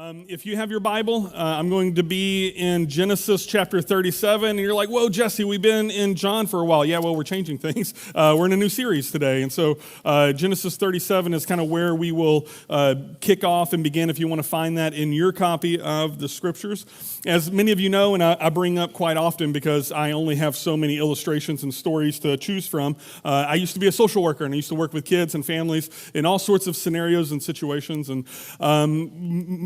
If you have your Bible, I'm going to be in Genesis chapter 37, and you're like, whoa, Jesse, we've been in John for a while. Yeah, well, we're changing things. We're in a new series today, and so Genesis 37 is kind of where we will kick off and begin if you want to find that in your copy of the Scriptures. As many of you know, and I bring up quite often because I only have so many illustrations and stories to choose from, I used to be a social worker, and I used to work with kids and families in all sorts of scenarios and situations, and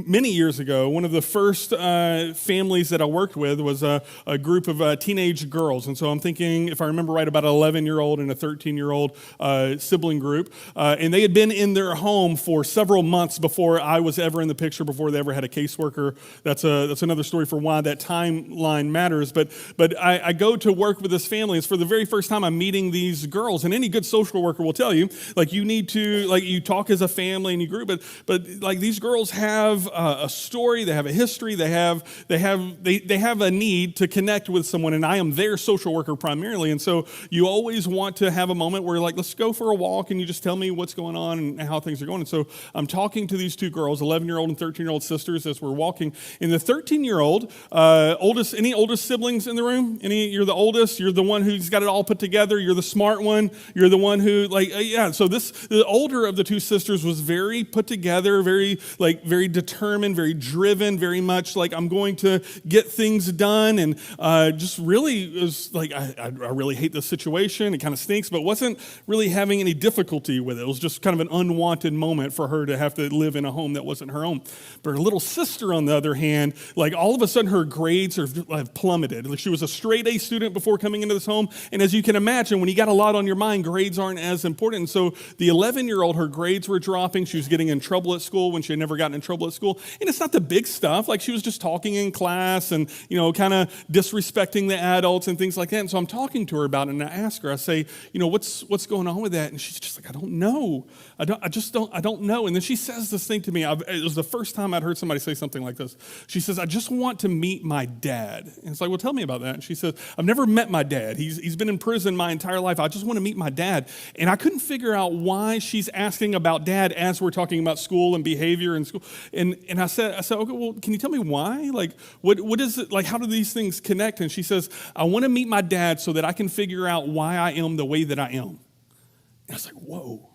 many years ago, one of the first families that I worked with was a group of teenage girls. And so I'm thinking, if I remember right, about an 11-year-old and a 13-year-old sibling group. And they had been in their home for several months before I was ever in the picture, before they ever had a caseworker. That's another story for why that timeline matters. But I go to work with this family. It's for the very first time I'm meeting these girls. And any good social worker will tell you, like, you need to, like, you talk as a family and you group, but like, these girls have a story, they have a history, they have a need to connect with someone, and I am their social worker primarily. And so you always want to have a moment where, like, let's go for a walk and you just tell me what's going on and how things are going. And so I'm talking to these two girls, 11-year-old and 13-year-old sisters, as we're walking. And the 13-year-old, any oldest siblings in the room? You're the oldest, you're the one who's got it all put together, you're the smart one, you're the one who, so the older of the two sisters was very put together, very determined, very driven, very much like, I'm going to get things done, and just really was like, I really hate this situation, it kind of stinks, but wasn't really having any difficulty with it. It was just kind of an unwanted moment for her to have to live in a home that wasn't her own. But her little sister, on the other hand, like, all of a sudden her grades have plummeted. Like, she was a straight A student before coming into this home, and as you can imagine, when you got a lot on your mind, grades aren't as important. And so the 11-year-old, her grades were dropping, she was getting in trouble at school when she had never gotten in trouble at school, and it's not the big stuff, like she was just talking in class and, kind of disrespecting the adults and things like that. And so I'm talking to her about it, and I ask her, I say, what's going on with that? And she's just like, I don't know. I don't know. And then she says this thing to me. It was the first time I'd heard somebody say something like this. She says, I just want to meet my dad. And it's like, well, tell me about that. And she says, I've never met my dad. He's been in prison my entire life. I just want to meet my dad. And I couldn't figure out why she's asking about dad as we're talking about school and behavior and school. And I said, okay, well, can you tell me why? Like, what is it? Like, how do these things connect? And she says, I want to meet my dad so that I can figure out why I am the way that I am. And I was like, whoa.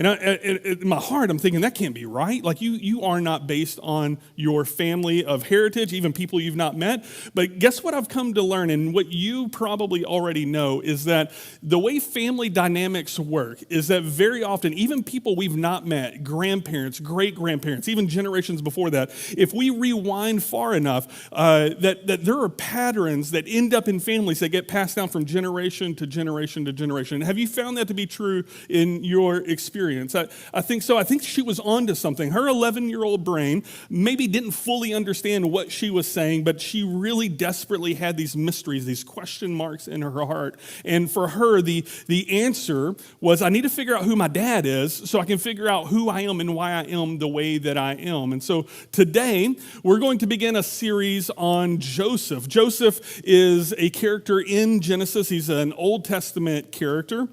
And in my heart, I'm thinking, that can't be right. Like, you are not based on your family of heritage, even people you've not met. But guess what I've come to learn, and what you probably already know, is that the way family dynamics work is that very often, even people we've not met, grandparents, great-grandparents, even generations before that, if we rewind far enough, that there are patterns that end up in families that get passed down from generation to generation to generation. Have you found that to be true in your experience? I think so. I think she was onto something. Her 11-year-old brain maybe didn't fully understand what she was saying, but she really desperately had these mysteries, these question marks in her heart. And for her, the answer was, I need to figure out who my dad is so I can figure out who I am and why I am the way that I am. And so today, we're going to begin a series on Joseph. Joseph is a character in Genesis. He's an Old Testament character.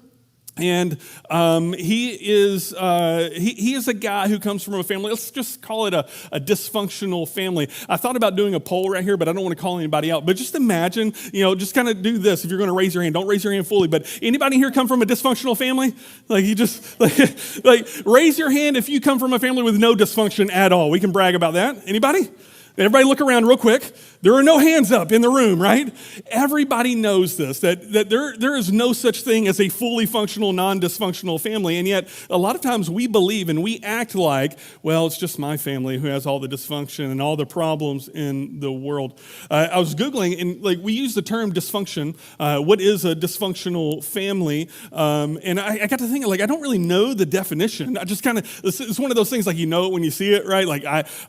And he is a guy who comes from a family, let's just call it a dysfunctional family. I thought about doing a poll right here, but I don't want to call anybody out. But just imagine, just kind of do this. If you're going to raise your hand, don't raise your hand fully. But anybody here come from a dysfunctional family? Like, you just, like raise your hand if you come from a family with no dysfunction at all. We can brag about that. Anybody? Everybody look around real quick. There are no hands up in the room, right? Everybody knows this, that there is no such thing as a fully functional, non-dysfunctional family. And yet, a lot of times we believe and we act like, well, it's just my family who has all the dysfunction and all the problems in the world. I was Googling, and we use the term dysfunction. What is a dysfunctional family? And I got to thinking, I don't really know the definition. I just kind of, it's one of those things, you know it when you see it, right?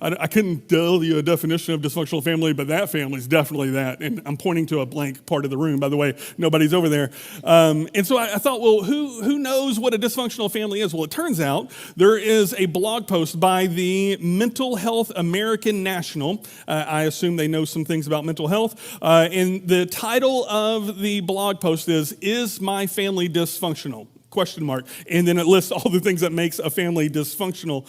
I couldn't tell you a definition of dysfunctional family, but that family's definitely that. And I'm pointing to a blank part of the room, by the way. Nobody's over there. And so I thought, well, who knows what a dysfunctional family is? Well, it turns out there is a blog post by the Mental Health American National. I assume they know some things about mental health. And the title of the blog post is my family dysfunctional? question mark. And then it lists all the things that makes a family dysfunctional.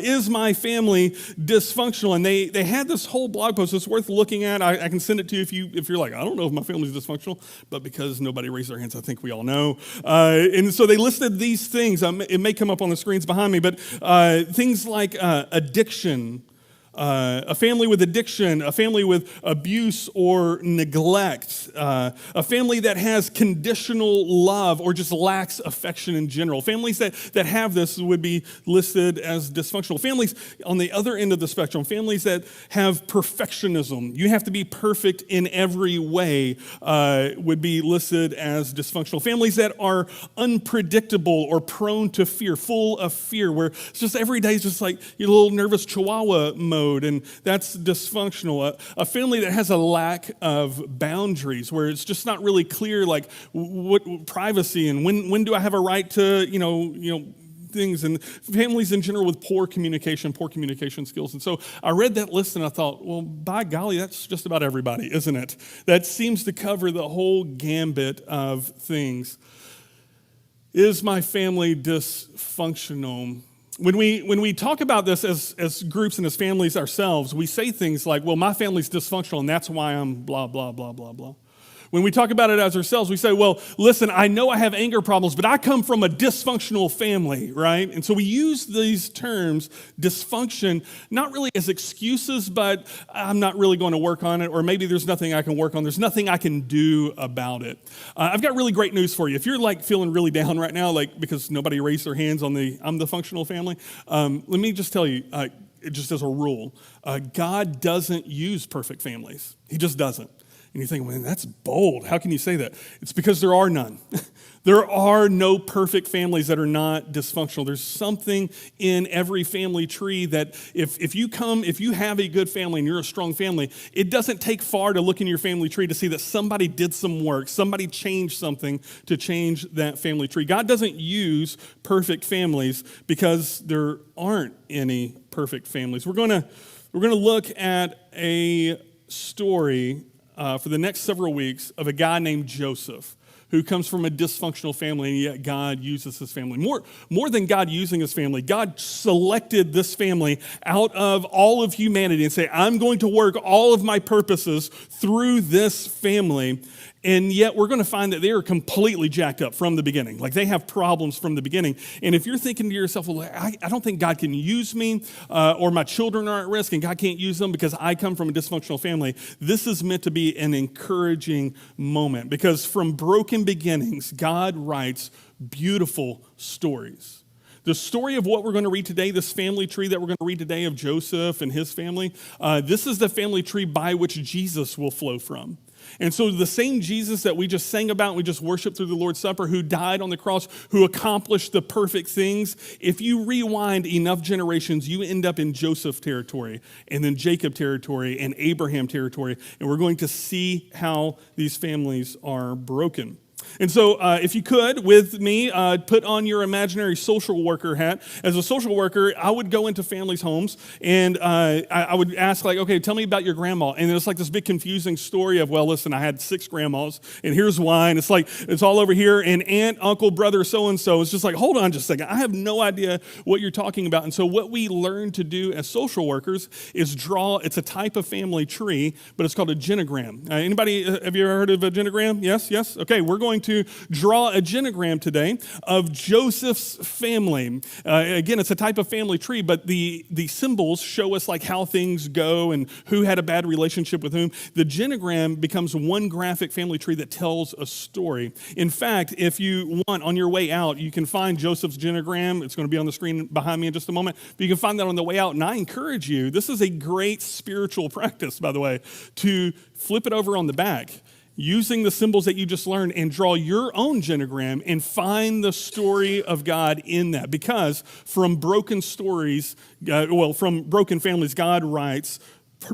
Is my family dysfunctional? And they had this whole blog post. It's worth looking at. I can send it to you if you're like, I don't know if my family's dysfunctional, but because nobody raised their hands, I think we all know. And so they listed these things. It may come up on the screens behind me, but things like addiction, a family with addiction, a family with abuse or neglect, a family that has conditional love or just lacks affection in general. Families that have this would be listed as dysfunctional. Families on the other end of the spectrum, families that have perfectionism, you have to be perfect in every way, would be listed as dysfunctional. Families that are unpredictable or prone to fear, full of fear, where it's just every day is just like your little nervous chihuahua mode, and that's dysfunctional. A family that has a lack of boundaries, where it's just not really clear, like what privacy and when do I have a right to, things, and families in general with poor communication skills. And so I read that list and I thought, well, by golly, that's just about everybody, isn't it? That seems to cover the whole gambit of things. Is my family dysfunctional? When we talk about this as groups and as families ourselves, we say things like, well, my family's dysfunctional and that's why I'm blah, blah, blah, blah, blah. When we talk about it as ourselves, we say, well, listen, I know I have anger problems, but I come from a dysfunctional family, right? And so we use these terms, dysfunction, not really as excuses, but I'm not really going to work on it, or maybe there's nothing I can work on. There's nothing I can do about it. I've got really great news for you. If you're like feeling really down right now, like because nobody raised their hands on I'm the functional family, let me just tell you, just as a rule, God doesn't use perfect families. He just doesn't. And you think, man, that's bold. How can you say that? It's because there are none. There are no perfect families that are not dysfunctional. There's something in every family tree that if you have a good family and you're a strong family, it doesn't take far to look in your family tree to see that somebody did some work, somebody changed something to change that family tree. God doesn't use perfect families because there aren't any perfect families. We're going to look at a story for the next several weeks of a guy named Joseph who comes from a dysfunctional family, and yet God uses his family. More than God using his family, God selected this family out of all of humanity and say, I'm going to work all of my purposes through this family. And yet we're going to find that they are completely jacked up from the beginning. Like they have problems from the beginning. And if you're thinking to yourself, well, I don't think God can use me, or my children are at risk and God can't use them because I come from a dysfunctional family, this is meant to be an encouraging moment, because from broken beginnings, God writes beautiful stories. The story of what we're going to read today, this family tree that we're going to read today of Joseph and his family, this is the family tree by which Jesus will flow from. And so the same Jesus that we just sang about, we just worshiped through the Lord's Supper, who died on the cross, who accomplished the perfect things, if you rewind enough generations, you end up in Joseph territory, and then Jacob territory, and Abraham territory, and we're going to see how these families are broken. And so if you could, with me, put on your imaginary social worker hat. As a social worker, I would go into families' homes, and I would ask, like, okay, tell me about your grandma. And it's like this big confusing story of, well, listen, I had 6 grandmas, and here's why. And it's like, it's all over here, and aunt, uncle, brother, so-and-so. It's just like, hold on just a second. I have no idea what you're talking about. And so what we learn to do as social workers is it's a type of family tree, but it's called a genogram. Anybody, have you ever heard of a genogram? Yes? Okay, we're going to draw a genogram today of Joseph's family. Again, it's a type of family tree, but the symbols show us like how things go and who had a bad relationship with whom. The genogram becomes one graphic family tree that tells a story. In fact, if you want, on your way out, you can find Joseph's genogram. It's going to be on the screen behind me in just a moment, but you can find that on the way out. And I encourage you, this is a great spiritual practice, by the way, to flip it over on the back, using the symbols that you just learned, and draw your own genogram and find the story of God in that. Because from broken stories, from broken families, God writes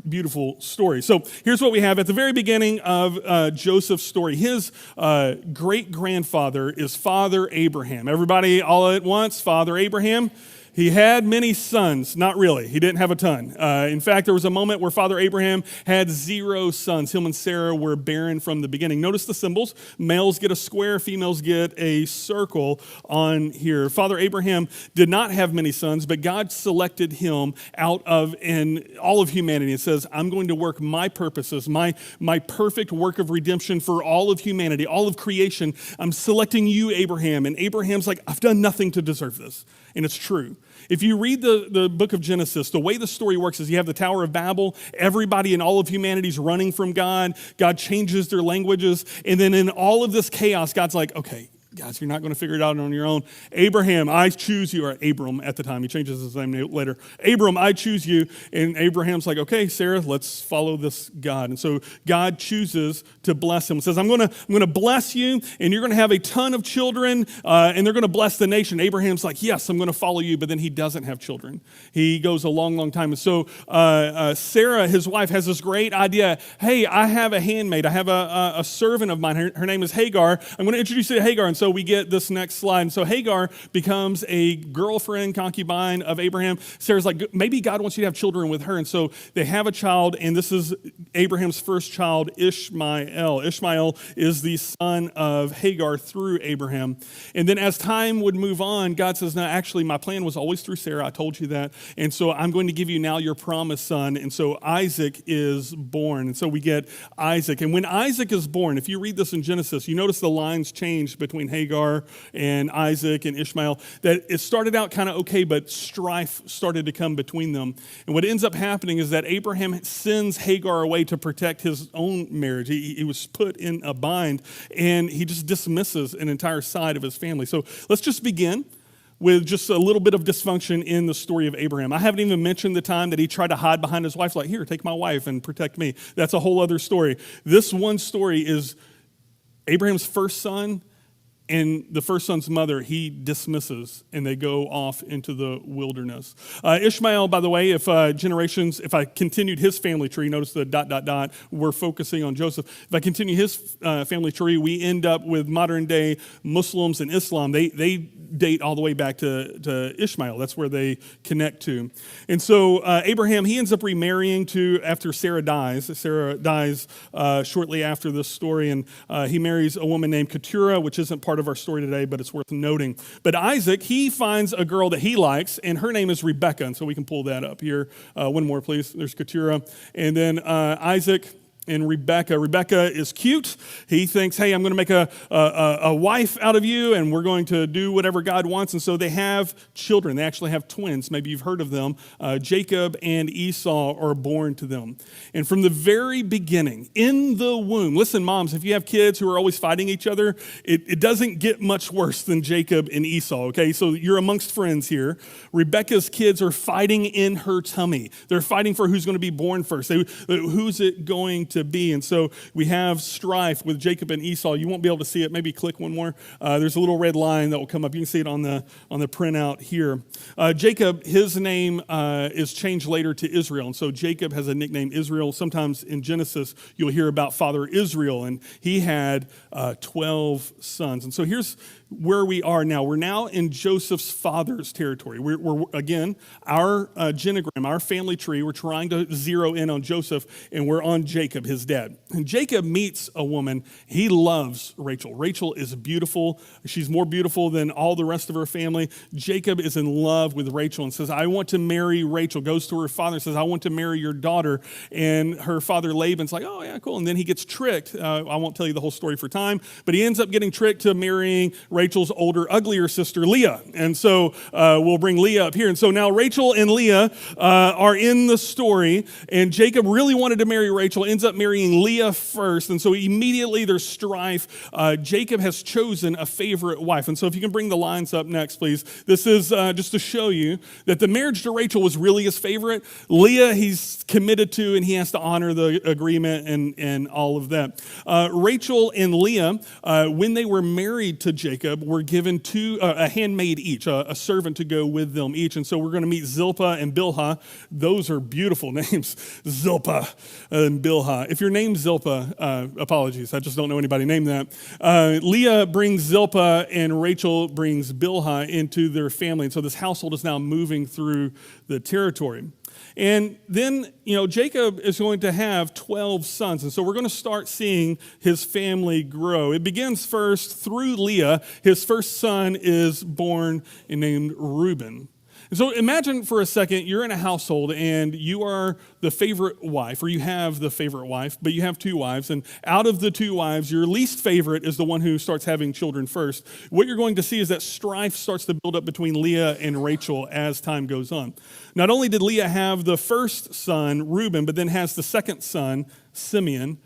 beautiful stories. So here's what we have at the very beginning of Joseph's story. His great-grandfather is Father Abraham. Everybody all at once, Father Abraham. He had many sons. Not really. He didn't have a ton. In fact, there was a moment where Father Abraham had 0 sons. Him and Sarah were barren from the beginning. Notice the symbols. Males get a square, females get a circle on here. Father Abraham did not have many sons, but God selected him out of all of humanity. It says, I'm going to work my purposes, my perfect work of redemption for all of humanity, all of creation. I'm selecting you, Abraham. And Abraham's like, I've done nothing to deserve this. And it's true. If you read the book of Genesis, the way the story works is you have the Tower of Babel. Everybody in all of humanity's running from God. God changes their languages. And then in all of this chaos, God's like, okay, guys, you're not going to figure it out on your own. Abraham, I choose you. Or Abram at the time. He changes his name later. Abram, I choose you. And Abraham's like, okay, Sarah, let's follow this God. And so God chooses to bless him. He says, I'm going to bless you, and you're going to have a ton of children, and they're going to bless the nation. Abraham's like, yes, I'm going to follow you. But then he doesn't have children. He goes a long, long time. And so Sarah, his wife, has this great idea. Hey, I have a handmaid. I have a servant of mine. Her name is Hagar. I'm going to introduce you to Hagar. And so we get this next slide. And so Hagar becomes a girlfriend, concubine of Abraham. Sarah's like, maybe God wants you to have children with her. And so they have a child, and this is Abraham's first child, Ishmael. Ishmael is the son of Hagar through Abraham. And then as time would move on, God says, no, actually, my plan was always through Sarah. I told you that. And so I'm going to give you now your promised son. And so Isaac is born. And so we get Isaac. And when Isaac is born, if you read this in Genesis, you notice the lines changed between Hagar and Isaac and Ishmael, that it started out kind of okay, but strife started to come between them. And what ends up happening is that Abraham sends Hagar away to protect his own marriage. He was put in a bind, and he just dismisses an entire side of his family. So let's just begin with just a little bit of dysfunction in the story of Abraham. I haven't even mentioned the time that he tried to hide behind his wife, like, here, take my wife and protect me. That's a whole other story. This one story is Abraham's first son, and the first son's mother, he dismisses, and they go off into the wilderness. Ishmael, by the way, if I continued his family tree, notice the ... we're focusing on Joseph. If I continue his family tree, we end up with modern day Muslims and Islam. They date all the way back to Ishmael. That's where they connect to. And so Abraham, he ends up remarrying after Sarah dies. Sarah dies shortly after this story, and he marries a woman named Keturah, which isn't part of our story today, but it's worth noting. But Isaac, he finds a girl that he likes, and her name is Rebecca, and so we can pull that up here. One more, please. There's Keturah. And then Isaac and Rebecca. Rebecca is cute. He thinks, hey, I'm going to make a wife out of you, and we're going to do whatever God wants. And so they have children. They actually have twins. Maybe you've heard of them. Jacob and Esau are born to them. And from the very beginning, in the womb, listen, moms, if you have kids who are always fighting each other, it doesn't get much worse than Jacob and Esau, okay? So you're amongst friends here. Rebecca's kids are fighting in her tummy. They're fighting for who's going to be born first. Who's it going to be? And so we have strife with Jacob and Esau. You won't be able to see it. Maybe click one more. There's a little red line that will come up. You can see it on the printout here. Jacob, his name is changed later to Israel. And so Jacob has a nickname, Israel. Sometimes in Genesis, you'll hear about Father Israel, and he had 12 sons. And so here's where we are now. We're now in Joseph's father's territory. We're again, our genogram, our family tree, we're trying to zero in on Joseph, and we're on Jacob, his dad. And Jacob meets a woman. He loves Rachel. Rachel is beautiful. She's more beautiful than all the rest of her family. Jacob is in love with Rachel and says, I want to marry Rachel. Goes to her father and says, I want to marry your daughter. And her father Laban's like, oh yeah, cool. And then he gets tricked. I won't tell you the whole story for time, but he ends up getting tricked to marrying Rachel's older, uglier sister, Leah. And so we'll bring Leah up here. And so now Rachel and Leah are in the story, and Jacob really wanted to marry Rachel, ends up marrying Leah first. And so immediately there's strife. Jacob has chosen a favorite wife. And so if you can bring the lines up next, please. This is just to show you that the marriage to Rachel was really his favorite. Leah, he's committed to, and he has to honor the agreement and all of that. Rachel and Leah, when they were married to Jacob, Jacob were given a handmaid each, a servant to go with them each. And so we're going to meet Zilpah and Bilhah. Those are beautiful names, Zilpah and Bilhah. If your name's Zilpah, apologies, I just don't know anybody named that. Leah brings Zilpah and Rachel brings Bilhah into their family. And so this household is now moving through the territory. And then, Jacob is going to have 12 sons. And so we're going to start seeing his family grow. It begins first through Leah. His first son is born and named Reuben. And so imagine for a second, you're in a household and you are the favorite wife, or you have the favorite wife, but you have two wives. And out of the two wives, your least favorite is the one who starts having children first. What you're going to see is that strife starts to build up between Leah and Rachel as time goes on. Not only did Leah have the first son, Reuben, but then has the second son, Simeon,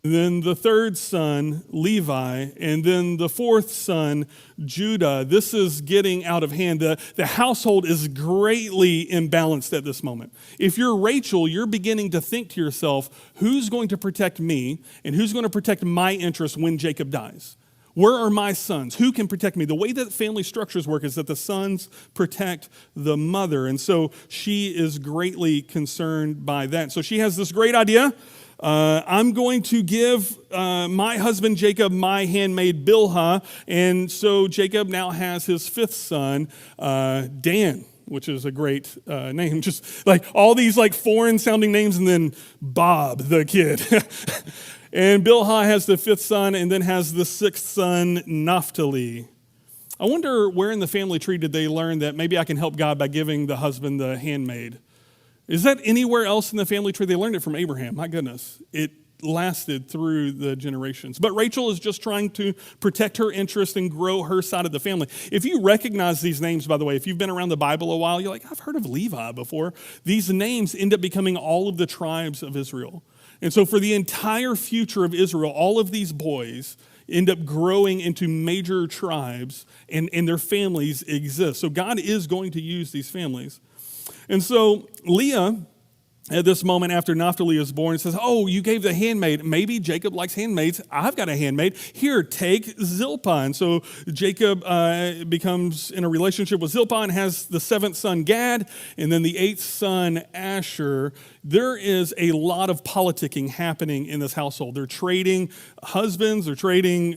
and then the third son, Levi, and then the fourth son, Judah. This is getting out of hand. The household is greatly imbalanced at this moment. If you're Rachel, you're beginning to think to yourself, who's going to protect me and who's going to protect my interests when Jacob dies? Where are my sons? Who can protect me? The way that family structures work is that the sons protect the mother. And so she is greatly concerned by that. So she has this great idea. I'm going to give my husband Jacob my handmaid Bilhah. And so Jacob now has his fifth son, Dan, which is a great name. Just like all these like foreign sounding names, and then Bob the kid. And Bilhah has the fifth son and then has the sixth son, Naphtali. I wonder where in the family tree did they learn that maybe I can help God by giving the husband the handmaid? Is that anywhere else in the family tree? They learned it from Abraham. My goodness. It lasted through the generations. But Rachel is just trying to protect her interest and grow her side of the family. If you recognize these names, by the way, if you've been around the Bible a while, you're like, I've heard of Levi before. These names end up becoming all of the tribes of Israel. And so for the entire future of Israel, all of these boys end up growing into major tribes, and their families exist. So God is going to use these families. And so Leah, at this moment after Naphtali is born, says, oh, you gave the handmaid. Maybe Jacob likes handmaids. I've got a handmaid. Here, take Zilpah. And so Jacob becomes in a relationship with Zilpah and has the seventh son, Gad, and then the eighth son, Asher. There is a lot of politicking happening in this household. They're trading husbands. They're trading.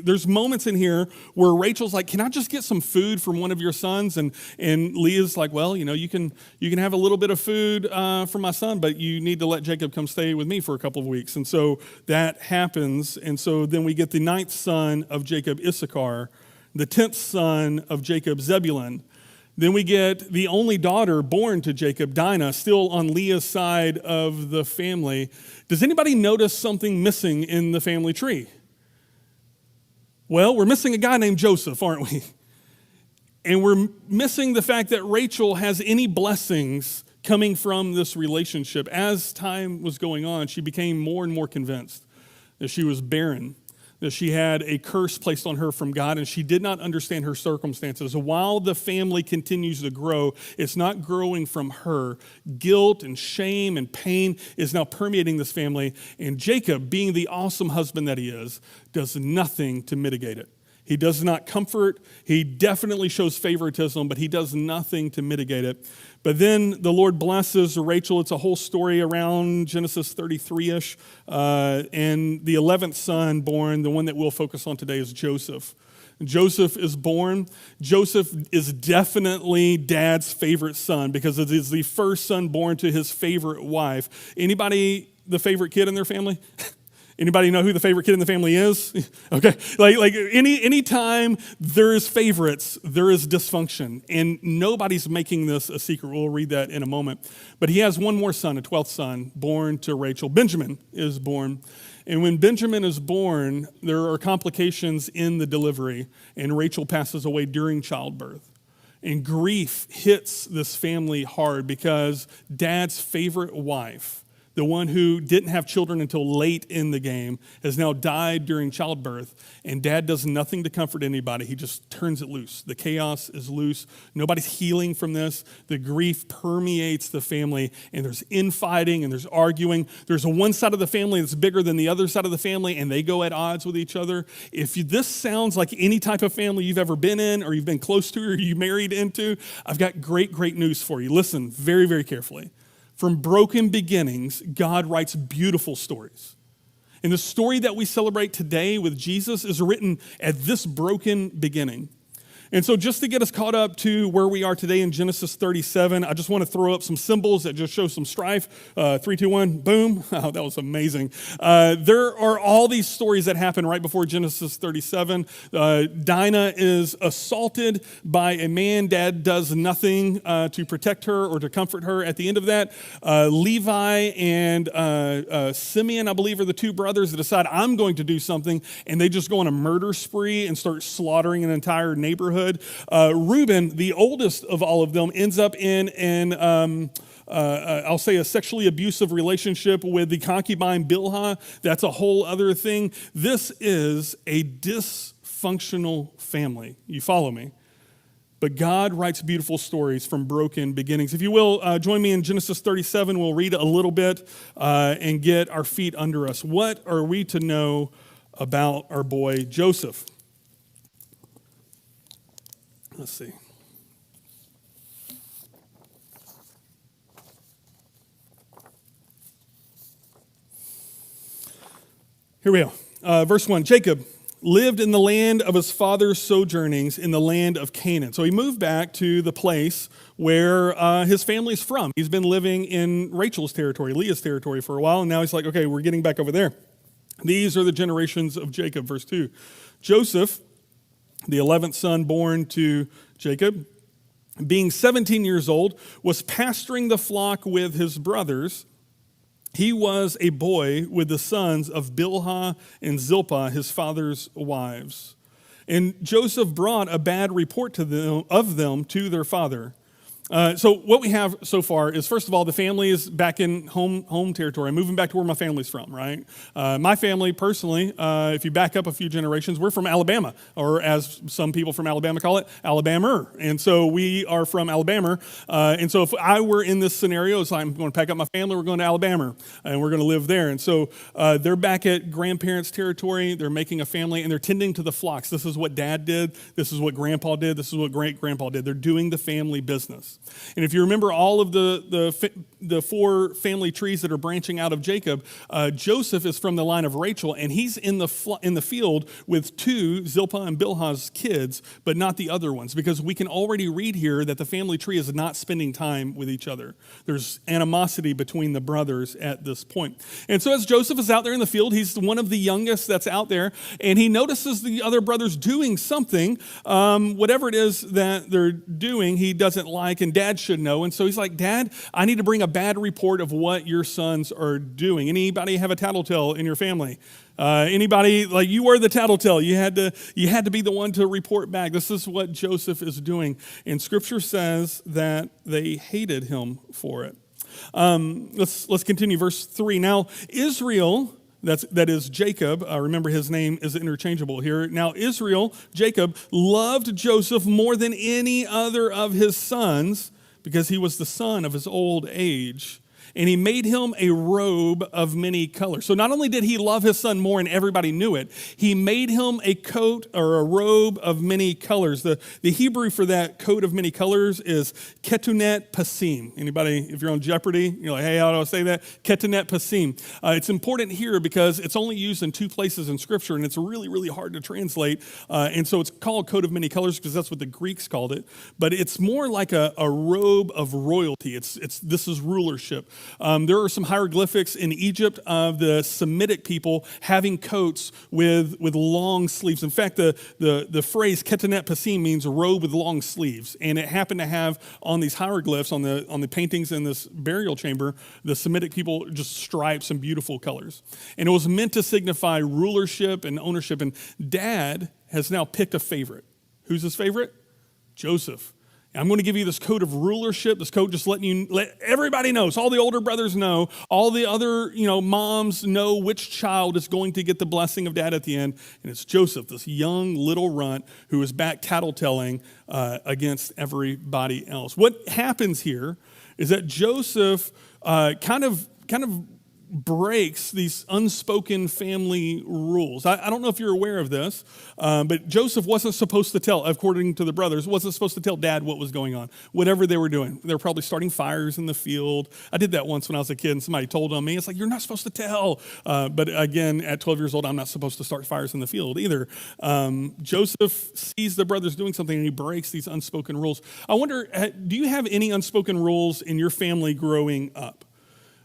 There's moments in here where Rachel's like, can I just get some food from one of your sons? And Leah's like, well, you can have a little bit of food for my son, but you need to let Jacob come stay with me for a couple of weeks. And so that happens. And so then we get the ninth son of Jacob, Issachar, the 10th son of Jacob, Zebulun. Then we get the only daughter born to Jacob, Dinah, still on Leah's side of the family. Does anybody notice something missing in the family tree? Well, we're missing a guy named Joseph, aren't we? And we're missing the fact that Rachel has any blessings coming from this relationship. As time was going on, she became more and more convinced that she was barren, that she had a curse placed on her from God, and she did not understand her circumstances. While the family continues to grow, it's not growing from her. Guilt and shame and pain is now permeating this family, and Jacob, being the awesome husband that he is, does nothing to mitigate it. He does not comfort. He definitely shows favoritism, but he does nothing to mitigate it. But then the Lord blesses Rachel. It's a whole story around Genesis 33-ish. And the 11th son born, the one that we'll focus on today, is Joseph. Joseph is born. Joseph is definitely dad's favorite son because it is the first son born to his favorite wife. Anybody the favorite kid in their family? Anybody know who the favorite kid in the family is? Okay, like any time there is favorites, there is dysfunction, and nobody's making this a secret. We'll read that in a moment. But he has one more son, a 12th son, born to Rachel. Benjamin is born, and when Benjamin is born, there are complications in the delivery, and Rachel passes away during childbirth. And grief hits this family hard because dad's favorite wife, the one who didn't have children until late in the game, has now died during childbirth, and dad does nothing to comfort anybody. He just turns it loose. The chaos is loose. Nobody's healing from this. The grief permeates the family, and there's infighting and there's arguing. There's one side of the family that's bigger than the other side of the family, and they go at odds with each other. If this sounds like any type of family you've ever been in or you've been close to or you married into, I've got great news for you. Listen very, very carefully. From broken beginnings, God writes beautiful stories. And the story that we celebrate today with Jesus is written at this broken beginning. And so just to get us caught up to where we are today in Genesis 37, I just want to throw up some symbols that just show some strife. 3, 2, 1, boom. Oh, that was amazing. There are all these stories that happen right before Genesis 37. Dinah is assaulted by a man. Dad does nothing to protect her or to comfort her. At the end of that, Levi and Simeon, I believe, are the two brothers that decide, I'm going to do something, and they just go on a murder spree and start slaughtering an entire neighborhood. Reuben, the oldest of all of them, ends up in I'll say a sexually abusive relationship with the concubine Bilhah. That's a whole other thing. This is a dysfunctional family. You follow me? But God writes beautiful stories from broken beginnings. If you will, join me in Genesis 37. We'll read a little bit and get our feet under us. What are we to know about our boy Joseph? Let's see. Here we go. Verse 1, Jacob lived in the land of his father's sojournings in the land of Canaan. So he moved back to the place where his family's from. He's been living in Rachel's territory, Leah's territory for a while, and now he's like, okay, we're getting back over there. These are the generations of Jacob, verse 2. Joseph, the 11th son born to Jacob, being 17 years old, was pasturing the flock with his brothers. He was a boy with the sons of Bilhah and Zilpah, his father's wives. And Joseph brought a bad report of them to their father. So what we have so far is, first of all, the family is back in home territory. I'm moving back to where my family's from, right? My family, personally, if you back up a few generations, we're from Alabama, or as some people from Alabama call it, Alabama. And so we are from Alabama. And so if I were in this scenario, it's like, I'm going to pack up my family, we're going to Alabama, and we're going to live there. And so they're back at grandparents' territory. They're making a family, and they're tending to the flocks. This is what Dad did. This is what Grandpa did. This is what great-grandpa did. They're doing the family business. And if you remember all of the four family trees that are branching out of Jacob, Joseph is from the line of Rachel, and he's in the field with two, Zilpah and Bilhah's kids, but not the other ones, because we can already read here that the family tree is not spending time with each other. There's animosity between the brothers at this point. And so as Joseph is out there in the field, he's one of the youngest that's out there, and he notices the other brothers doing something, whatever it is that they're doing, he doesn't like, and Dad should know. And so he's like, Dad, I need to bring a bad report of what your sons are doing. Anybody have a tattletale in your family? Anybody, like, you were the tattletale. You had to be the one to report back. This is what Joseph is doing. And Scripture says that they hated him for it. Let's continue. Verse 3. Now, Israel, that is Jacob. Remember, his name is interchangeable here. Now, Israel, Jacob, loved Joseph more than any other of his sons because he was the son of his old age. And he made him a robe of many colors. So not only did he love his son more, and everybody knew it, he made him a coat or a robe of many colors. The Hebrew for that coat of many colors is ketunet pasim. Anybody, if you're on Jeopardy, you're like, hey, how do I say that? Ketunet pasim. It's important here because it's only used in two places in Scripture, and it's really, really hard to translate. And so it's called coat of many colors because that's what the Greeks called it. But it's more like a robe of royalty. This is rulership. There are some hieroglyphics in Egypt of the Semitic people having coats with long sleeves. In fact, the phrase ketenet pasim means a robe with long sleeves, and it happened to have on these hieroglyphs on the paintings in this burial chamber, the Semitic people just stripes and beautiful colors, and it was meant to signify rulership and ownership. And Dad has now picked a favorite. Who's his favorite? Joseph. I'm going to give you this code of rulership, this code just let everybody know. So all the older brothers know, all the other, moms know which child is going to get the blessing of dad at the end. And it's Joseph, this young little runt who is back tattletelling against everybody else. What happens here is that Joseph kind of breaks these unspoken family rules. I don't know if you're aware of this, but Joseph wasn't supposed to tell, according to the brothers, wasn't supposed to tell dad what was going on, whatever they were doing. They were probably starting fires in the field. I did that once when I was a kid and somebody told on me. It's like, you're not supposed to tell. But again, at 12 years old, I'm not supposed to start fires in the field either. Joseph sees the brothers doing something and he breaks these unspoken rules. I wonder, do you have any unspoken rules in your family growing up?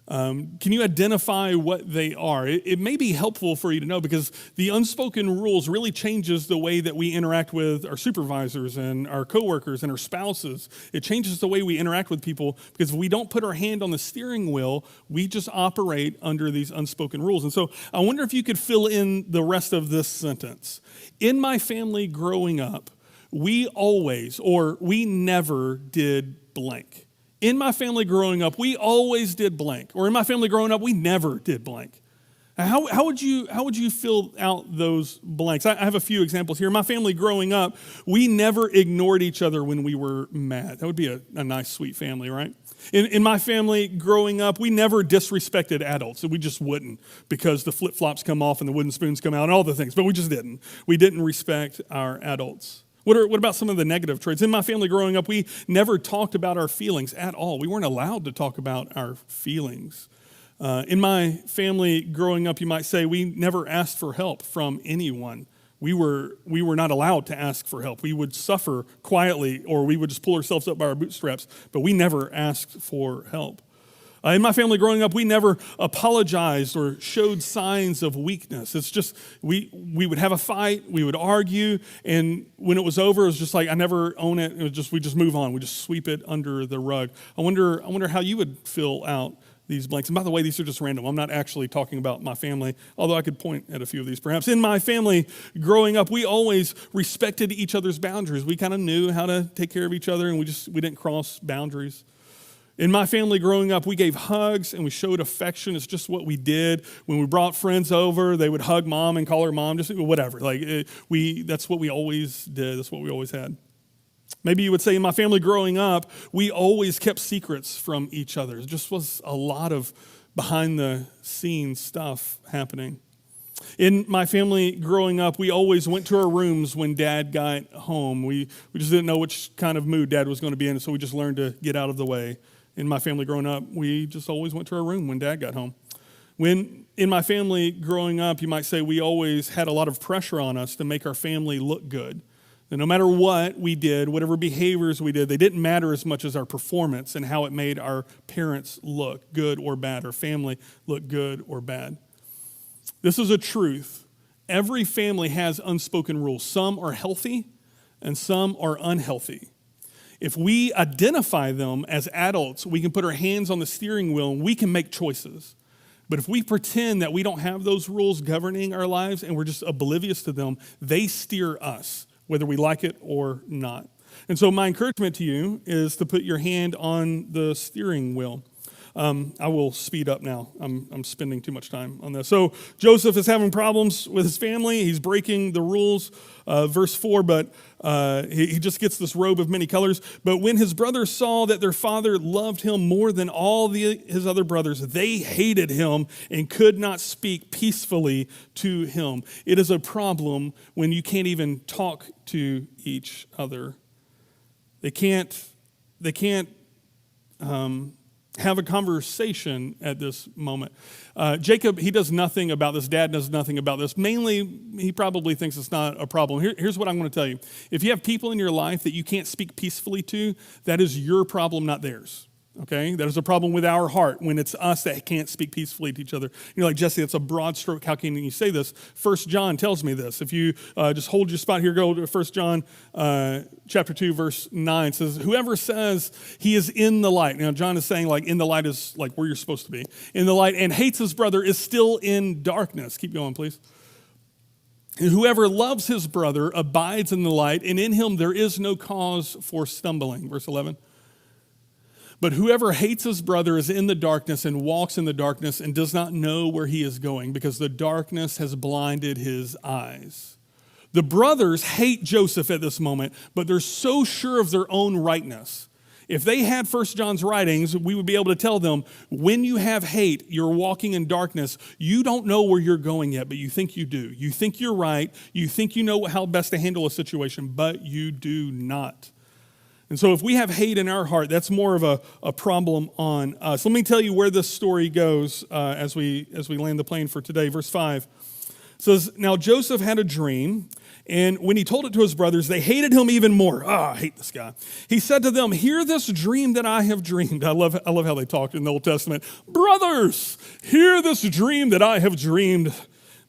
Can you identify what they are? It may be helpful for you to know because the unspoken rules really changes the way that we interact with our supervisors and our coworkers and our spouses. It changes the way we interact with people because if we don't put our hand on the steering wheel, we just operate under these unspoken rules. And so I wonder if you could fill in the rest of this sentence. In my family growing up, we always or we never did blank. In my family growing up, we always did blank. Or in my family growing up, we never did blank. How would you fill out those blanks? I have a few examples here. In my family growing up, we never ignored each other when we were mad. That would be a nice, sweet family, right? In my family growing up, we never disrespected adults. We just wouldn't because the flip-flops come off and the wooden spoons come out and all the things. But we just didn't. We didn't respect our adults. What about some of the negative traits? In my family growing up, we never talked about our feelings at all. We weren't allowed to talk about our feelings. In my family growing up, you might say, we never asked for help from anyone. We were not allowed to ask for help. We would suffer quietly or we would just pull ourselves up by our bootstraps, but we never asked for help. In my family growing up, we never apologized or showed signs of weakness. It's just, we would have a fight, we would argue, and when it was over, it was just like, I never own it. It was just, we just move on. We just sweep it under the rug. I wonder how you would fill out these blanks. And by the way, these are just random. I'm not actually talking about my family, although I could point at a few of these perhaps. In my family growing up, we always respected each other's boundaries. We kind of knew how to take care of each other, and we didn't cross boundaries. In my family growing up, we gave hugs and we showed affection. It's just what we did. When we brought friends over, they would hug mom and call her mom, just whatever. That's what we always did. That's what we always had. Maybe you would say in my family growing up, we always kept secrets from each other. It just was a lot of behind the scenes stuff happening. In my family growing up, we always went to our rooms when dad got home. We just didn't know which kind of mood dad was going to be in, so we just learned to get out of the way. In my family growing up, we just always went to our room when dad got home. In my family growing up, you might say we always had a lot of pressure on us to make our family look good. And no matter what we did, whatever behaviors we did, they didn't matter as much as our performance and how it made our parents look good or bad, our family look good or bad. This is a truth. Every family has unspoken rules. Some are healthy and some are unhealthy. If we identify them as adults, we can put our hands on the steering wheel and we can make choices. But if we pretend that we don't have those rules governing our lives and we're just oblivious to them, they steer us, whether we like it or not. And so my encouragement to you is to put your hand on the steering wheel. I will speed up now. I'm spending too much time on this. So Joseph is having problems with his family. He's breaking the rules. Verse 4, but he just gets this robe of many colors. But when his brothers saw that their father loved him more than all his other brothers, they hated him and could not speak peacefully to him. It is a problem when you can't even talk to each other. They can't have a conversation at this moment. Jacob, he does nothing about this. Dad does nothing about this. Mainly, he probably thinks it's not a problem. Here's what I'm going to tell you. If you have people in your life that you can't speak peacefully to, that is your problem, not theirs. Okay? That is a problem with our heart when it's us that can't speak peacefully to each other. You're like, Jesse, that's a broad stroke. How can you say this? 1 John tells me this. If you just hold your spot here, go to 1 John chapter 2, verse 9. It says, whoever says he is in the light. Now, John is saying like in the light is like where you're supposed to be. In the light and hates his brother is still in darkness. Keep going, please. And whoever loves his brother abides in the light, and in him there is no cause for stumbling. Verse 11. But whoever hates his brother is in the darkness and walks in the darkness and does not know where he is going, because the darkness has blinded his eyes. The brothers hate Joseph at this moment, but they're so sure of their own rightness. If they had 1 John's writings, we would be able to tell them, when you have hate, you're walking in darkness, you don't know where you're going yet, but you think you do. You think you're right. You think you know how best to handle a situation, but you do not. And so if we have hate in our heart, that's more of a problem on us. Let me tell you where this story goes as we land the plane for today. Verse 5 says, now Joseph had a dream, and when he told it to his brothers, they hated him even more. I hate this guy. He said to them, hear this dream that I have dreamed. I love how they talked in the Old Testament. Brothers, hear this dream that I have dreamed.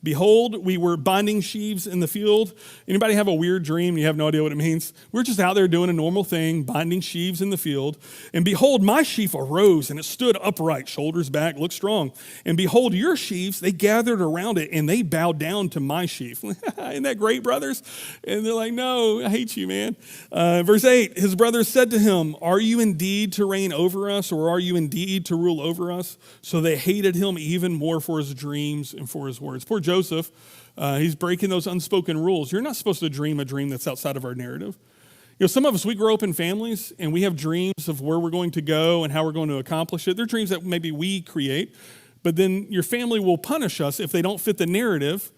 Behold, we were binding sheaves in the field. Anybody have a weird dream? You have no idea what it means? We're just out there doing a normal thing, binding sheaves in the field. And behold, my sheaf arose and it stood upright, shoulders back, looked strong. And behold, your sheaves, they gathered around it and they bowed down to my sheaf. Isn't that great, brothers? And they're like, no, I hate you, man. Verse 8, his brothers said to him, are you indeed to reign over us, or are you indeed to rule over us? So they hated him even more for his dreams and for his words. Poor Joseph, he's breaking those unspoken rules. You're not supposed to dream a dream that's outside of our narrative. You know, some of us, we grow up in families and we have dreams of where we're going to go and how we're going to accomplish it. They're dreams that maybe we create, but then your family will punish us if they don't fit the narrative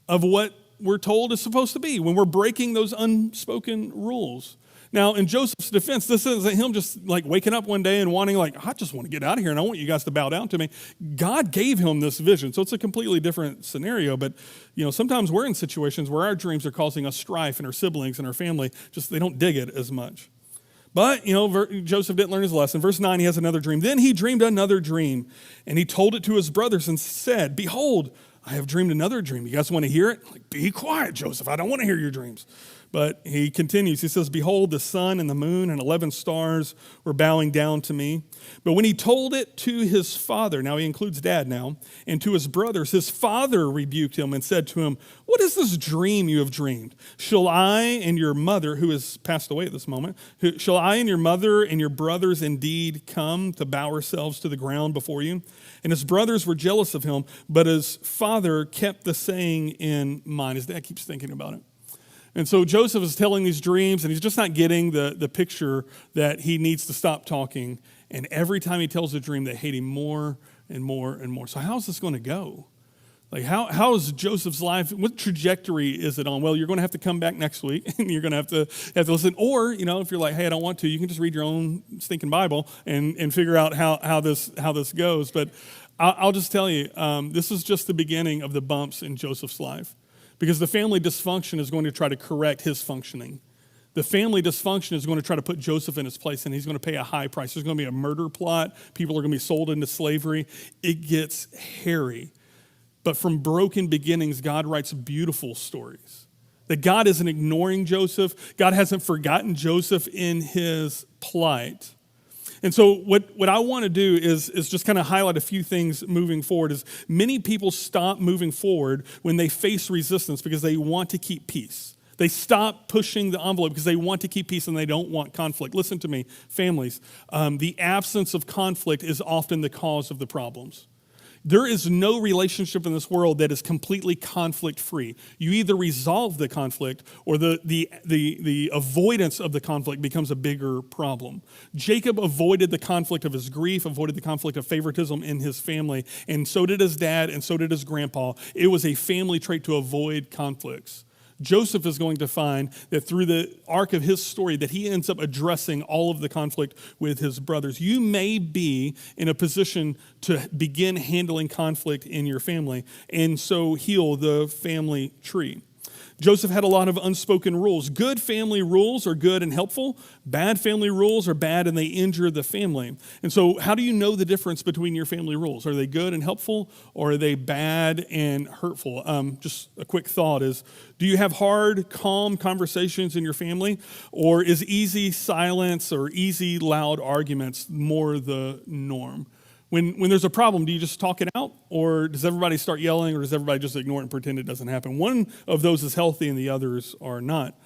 of what we're told is supposed to be when we're breaking those unspoken rules. Now, in Joseph's defense, this isn't him just like waking up one day and wanting like, I just want to get out of here and I want you guys to bow down to me. God gave him this vision. So it's a completely different scenario. But, you know, sometimes we're in situations where our dreams are causing us strife in our siblings and our family. Just they don't dig it as much. But, you know, Joseph didn't learn his lesson. Verse 9, he has another dream. Then he dreamed another dream, and he told it to his brothers and said, behold, I have dreamed another dream. You guys want to hear it? Like, be quiet, Joseph. I don't want to hear your dreams. But he continues. He says, behold, the sun and the moon and 11 stars were bowing down to me. But when he told it to his father, now he includes dad now, and to his brothers, his father rebuked him and said to him, what is this dream you have dreamed? Shall I and your mother, who has passed away at this moment, shall I and your mother and your brothers indeed come to bow ourselves to the ground before you? And his brothers were jealous of him, but his father kept the saying in mind. His dad keeps thinking about it. And so Joseph is telling these dreams, and he's just not getting the picture that he needs to stop talking. And every time he tells a dream, they hate him more and more and more. So how's this going to go? Like, how is Joseph's life, what trajectory is it on? Well, you're going to have to come back next week, and you're going to have to listen. Or, you know, if you're like, hey, I don't want to, you can just read your own stinking Bible and figure out how this goes. But I'll just tell you, this is just the beginning of the bumps in Joseph's life. Because the family dysfunction is going to try to correct his functioning. The family dysfunction is going to try to put Joseph in his place, and he's going to pay a high price. There's going to be a murder plot. People are going to be sold into slavery. It gets hairy. But from broken beginnings, God writes beautiful stories. That God isn't ignoring Joseph. God hasn't forgotten Joseph in his plight. And so what I want to do is just kind of highlight a few things moving forward. Is many people stop moving forward when they face resistance because they want to keep peace. They stop pushing the envelope because they want to keep peace and they don't want conflict. Listen to me, families. The absence of conflict is often the cause of the problems. There is no relationship in this world that is completely conflict-free. You either resolve the conflict or the avoidance of the conflict becomes a bigger problem. Jacob avoided the conflict of his grief, avoided the conflict of favoritism in his family, and so did his dad and so did his grandpa. It was a family trait to avoid conflicts. Joseph is going to find that through the arc of his story that he ends up addressing all of the conflict with his brothers. You may be in a position to begin handling conflict in your family and so heal the family tree. Joseph had a lot of unspoken rules. Good family rules are good and helpful. Bad family rules are bad and they injure the family. And so how do you know the difference between your family rules? Are they good and helpful or are they bad and hurtful? Just a quick thought is, do you have hard, calm conversations in your family, or is easy silence or easy, loud arguments more the norm? When there's a problem, do you just talk it out, or does everybody start yelling, or does everybody just ignore it and pretend it doesn't happen? One of those is healthy and the others are not.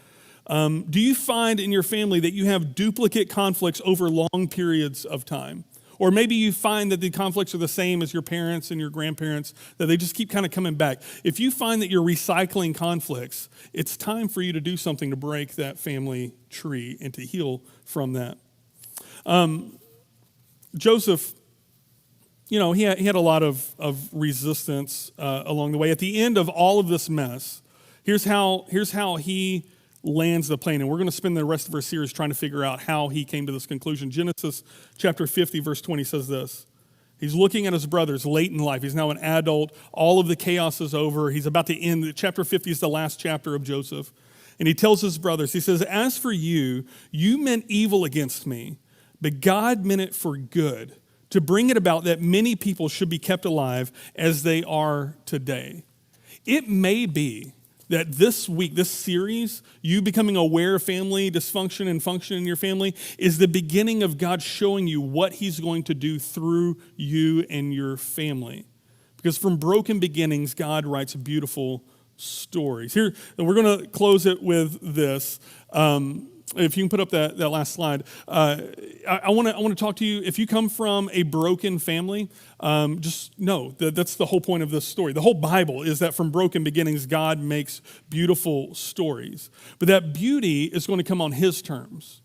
Do you find in your family that you have duplicate conflicts over long periods of time? Or maybe you find that the conflicts are the same as your parents and your grandparents, that they just keep kind of coming back. If you find that you're recycling conflicts, it's time for you to do something to break that family tree and to heal from that. Joseph, he had a lot of resistance along the way. At the end of all of this mess, here's how he lands the plane. And we're going to spend the rest of our series trying to figure out how he came to this conclusion. Genesis chapter 50, verse 20 says this. He's looking at his brothers late in life. He's now an adult. All of the chaos is over. He's about to end. Chapter 50 is the last chapter of Joseph. And he tells his brothers, he says, as for you, you meant evil against me, but God meant it for good, to bring it about that many people should be kept alive as they are today. It may be that this week, this series, you becoming aware of family dysfunction and function in your family, is the beginning of God showing you what he's going to do through you and your family. Because from broken beginnings, God writes beautiful stories. Here, we're going to close it with this. If you can put up that last slide. I want to talk to you. If you come from a broken family, just know that that's the whole point of this story. The whole Bible is that from broken beginnings, God makes beautiful stories. But that beauty is going to come on his terms.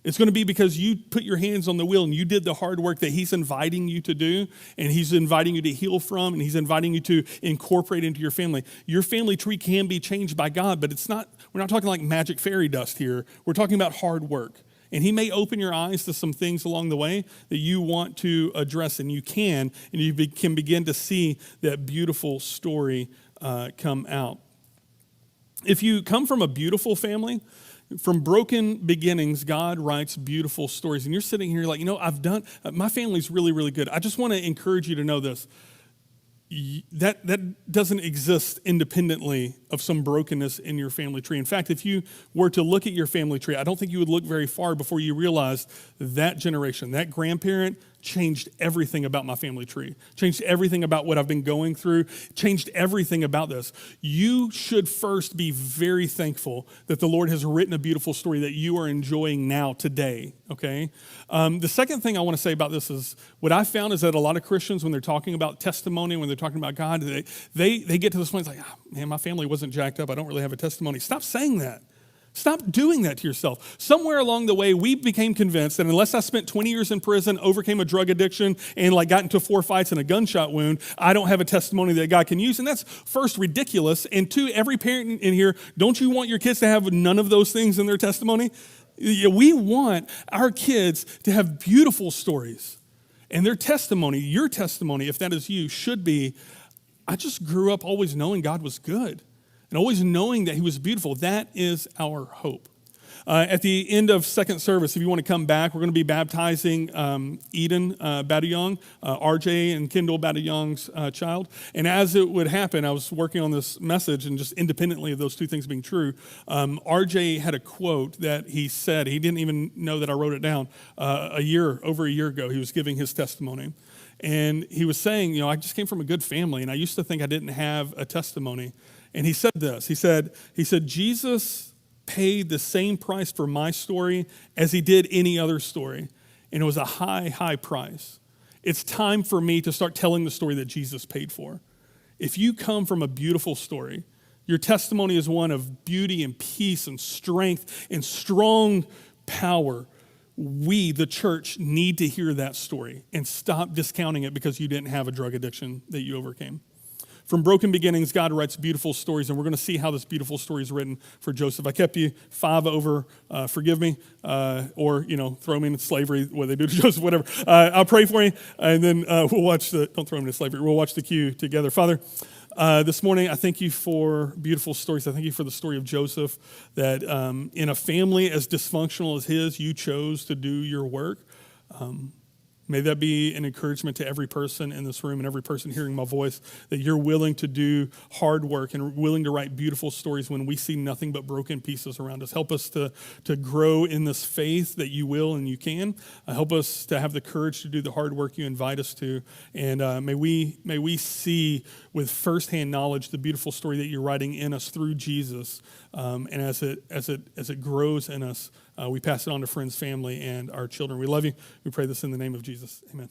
It's going to be because you put your hands on the wheel and you did the hard work that he's inviting you to do, and he's inviting you to heal from, and he's inviting you to incorporate into your family. Your family tree can be changed by God, but we're not talking like magic fairy dust here. We're talking about hard work. And he may open your eyes to some things along the way that you want to address, and you can begin to see that beautiful story come out. If you come from a beautiful family, from broken beginnings, God writes beautiful stories. And you're sitting here like, my family's really, really good. I just want to encourage you to know this. That doesn't exist independently of some brokenness in your family tree. In fact, if you were to look at your family tree, I don't think you would look very far before you realize that generation, that grandparent, changed everything about my family tree, changed everything about what I've been going through, changed everything about this. You should first be very thankful that the Lord has written a beautiful story that you are enjoying now, today, okay? The second thing I want to say about this is, what I found is that a lot of Christians, when they're talking about testimony, when they're talking about God, they get to this point, it's like, man, my family wasn't jacked up. I don't really have a testimony. Stop saying that. Stop doing that to yourself. Somewhere along the way, we became convinced that unless I spent 20 years in prison, overcame a drug addiction, and got into 4 fights and a gunshot wound, I don't have a testimony that God can use. And that's first ridiculous. And two, every parent in here, don't you want your kids to have none of those things in their testimony? We want our kids to have beautiful stories. And their testimony, your testimony, if that is you, should be, I just grew up always knowing God was good. And always knowing that he was beautiful. That is our hope. At the end of second service, if you want to come back, we're going to be baptizing Eden Baduyong, RJ and Kendall Baduyong's child. And as it would happen, I was working on this message, and just independently of those two things being true, RJ had a quote that he said. He didn't even know that I wrote it down. Over a year ago, he was giving his testimony. And he was saying, I just came from a good family, and I used to think I didn't have a testimony. And he said this, he said, Jesus paid the same price for my story as he did any other story. And it was a high, high price. It's time for me to start telling the story that Jesus paid for. If you come from a beautiful story, your testimony is one of beauty and peace and strength and strong power. We, the church, need to hear that story and stop discounting it because you didn't have a drug addiction that you overcame. From broken beginnings, God writes beautiful stories, and we're going to see how this beautiful story is written for Joseph. I kept you 5 over, forgive me, or, throw me into slavery, what they do to Joseph, whatever. I'll pray for you, and then we'll watch don't throw him into slavery, we'll watch the cue together. Father, this morning, I thank you for beautiful stories. I thank you for the story of Joseph, that in a family as dysfunctional as his, you chose to do your work. May that be an encouragement to every person in this room and every person hearing my voice, that you're willing to do hard work and willing to write beautiful stories when we see nothing but broken pieces around us. Help us to grow in this faith that you will and you can. Help us to have the courage to do the hard work you invite us to. And may we see with firsthand knowledge the beautiful story that you're writing in us through Jesus. And as it grows in us, we pass it on to friends, family, and our children. We love you. We pray this in the name of Jesus. Amen.